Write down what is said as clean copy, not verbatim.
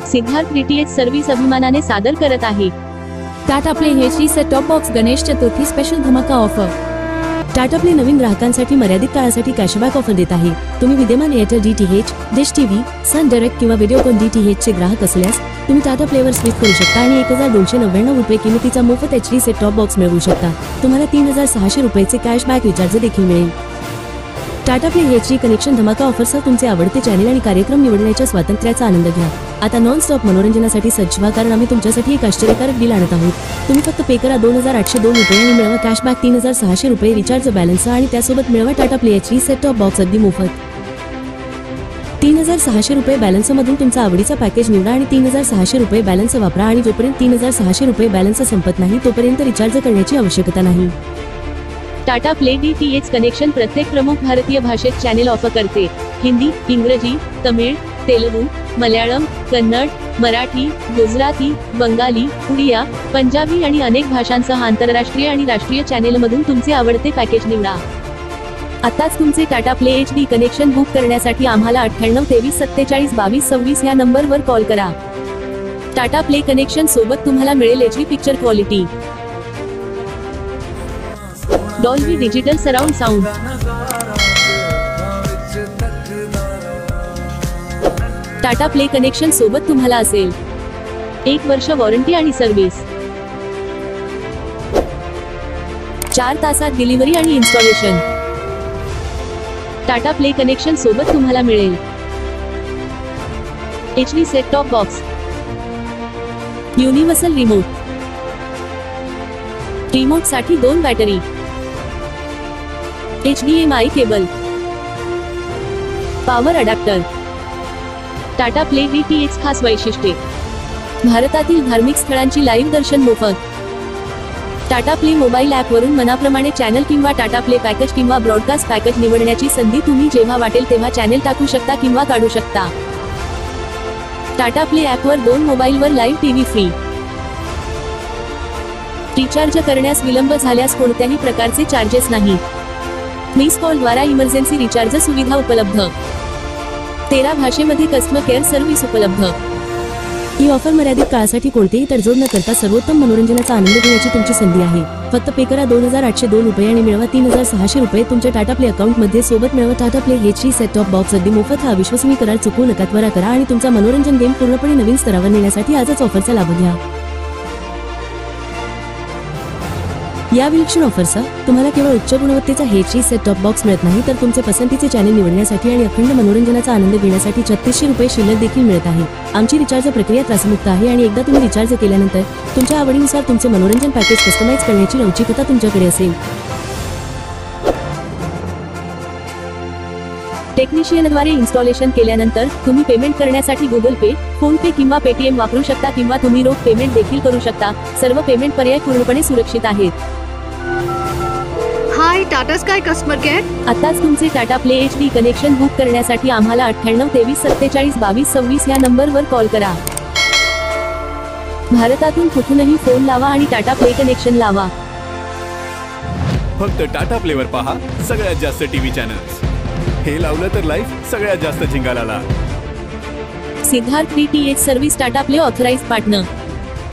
Siddharth DTH service अभिमानाने सादर करत आहे Tata play HD set top box Ganesh Chaturthi special धमाका ऑफर। टाटा प्ले नवीन ग्राहकांसाठी मर्यादित काळासाठी कॅशबॅक ऑफर देत आहे। तुम्ही विद्यमान Airtel DTH, dish TV, Sun Direct किंवा व्हिडिओकॉन डीटीएच चे ग्राहक असल्यास तुम्ही टाटा प्लेवर स्विच करू शकता आणि 1299 रुपये किमतीचा मोफत HD सेट टॉप बॉक्स मिळवू शकता। तुम्हाला 3600 रुपयाचे कॅशबॅक रिचार्ज देखील मिळेल। टाटा प्ले HD कनेक्शन धमाका ऑफरसह तुमचे आवडते चॅनेल आणि कार्यक्रम निवडण्याच्या स्वातंत्र्याचा आनंद घ्या। आता नॉन स्टॉप मनोरंजनासाठी सज्ज व्हा, कारण आम्ही तुमच्यासाठी एक आश्चर्यकारक डील आणत आहोत। तुम्ही फक्त पे करा 2802 रुपये आणि मिळवा कॅशबॅक 3600 रुपये रिचार्ज बॅलन्स आणि त्यासोबत मिळवा Tata play HD set top box अगदी मोफत। 3600 रुपये बॅलन्स मधून तुमचा आवडीचा पॅकेज निवडा आणि 3600 रुपये बॅलन्स वापरा आणि जोपर्यंत 3600 रुपये बॅलन्स संपत नाही तोपर्यंत रिचार्ज करण्याची आवश्यकता नाही। टाटा प्ले डीटीएच कनेक्शन प्रत्येक प्रमुख भारतीय भाषेत चॅनेल ऑफर करते। हिंदी, इंग्रजी, तमिळ, तेलुगू, मल्याळम, कन्नड, मराठी, गुजराती, बंगाली, उडिया, पंजाबी आणि अनेक भाषांसह आंतरराष्ट्रीय आणि राष्ट्रीय चॅनेलमधून तुमचे आवडते पॅकेज निवडा। आताच तुमचे Tata play HD connection book करण्यासाठी आम्हाला 98 23 47 22 26 या नंबरवर कॉल करा। टाटा प्ले कनेक्शन सोबत तुम्हाला मिळेल HD picture quality, Dolby digital surround sound, Tata play connection सोबत तुम्हाला असेल 1 वर्ष वॉरंटी आणि सर्व्हिस, 4 तासात डिलिव्हरी आणि इन्स्टॉलेशन। टाटा प्ले कनेक्शन सोबत तुम्हाला मिळेल HD set top box, universal remote साठी 2 battery, HDMI cable, power adapter. Tata play DTH खास वैशिष्ट्ये: भारतातील धार्मिक स्थळांची लाईव्ह दर्शन मोफत। टाटा प्ले मोबाईल ॲप वरून मनाप्रमाणे चॅनल किंवा टाटा प्ले पॅकेज किंवा ब्रॉडकास्ट पॅकेज निवडण्याची संधी। तुम्ही जेव्हा वाटेल तेव्हा चॅनल टाकू शकता किंवा काढू शकता। टाटा प्ले ॲप वर 2 मोबाईलवर लाईव्ह टीव्ही फ्री। रिचार्ज करण्यास विलंब झाल्यास कोणत्याही प्रकारचे चार्जेस नाही। मिस कॉल द्वारा इमर्जन्सी रिचार्ज सुविधा उपलब्ध। 13 भाषेमध्ये कस्टमर केअर सर्व्हिस उपलब्ध। ही ऑफर मर्यादित काळासाठी कोणतेही तडजोड न करता सर्वोत्तम मनोरंजनाचा आनंद घेण्याची तुमची संधी आहे। फक्त पे करा 2802 रुपये आणि मिळवा 3600 रुपये तुमच्या टाटा प्ले अकाउंट मध्ये। सोबत मिळवा Tata play HD set top box अगदी मोफत। हा विश्वसनीय करार चुकवू नका, त्वरा करा आणि तुमचा मनोरंजन गेम पूर्णपणे नवीन स्तरावर नेण्यासाठी आजच ऑफरचा लाभ घ्या। या विलक्षण ऑफरचा तुम्हाला केवळ उच्च गुणवत्तेचा HD सेट टॉप बॉक्स मिळत नाही, तर तुमचे पसंतीचे चॅनेल निवडण्यासाठी आणि अखंड मनोरंजनाचा आनंद घेण्यासाठी 3600 रुपये शिल्लक देखील मिळत आहे। आमची रिचार्ज प्रक्रिया त्रासमुक्त आहे आणि एकदा तुम्ही रिचार्ज केल्यानंतर तुमच्या आवडीनुसार तुमचे मनोरंजन पॅकेज कस्टमाइज करण्याची लवचिकता तुमच्याकडे असेल। टेक्निशियनद्वारे इन्स्टॉलेशन केल्यानंतर तुम्ही पेमेंट करण्यासाठी गुगल पे, फोन पे किंवा पेटीएम वापरू शकता किंवा तुम्ही रोख पेमेंट देखील करू शकता। सर्व पेमेंट पर्याय पूर्णपणे सुरक्षित आहेत। हाय टाटा स्काय कस्टमर केअर। आताच तुमचे Tata play HD connection book करण्यासाठी आम्हाला 98 23 47 22 26 या नंबरवर कॉल करा। भारतातून कुठूनही फोन लावा आणि टाटा प्ले कनेक्शन लावा। फक्त टाटा प्लेवर पहा सगळ्यात जास्त टीव्ही चॅनल्स। हे लावलं तर लाईफ सगळ्यात जास्त झिंगालाला। Siddharth DTH service Tata play authorised partner.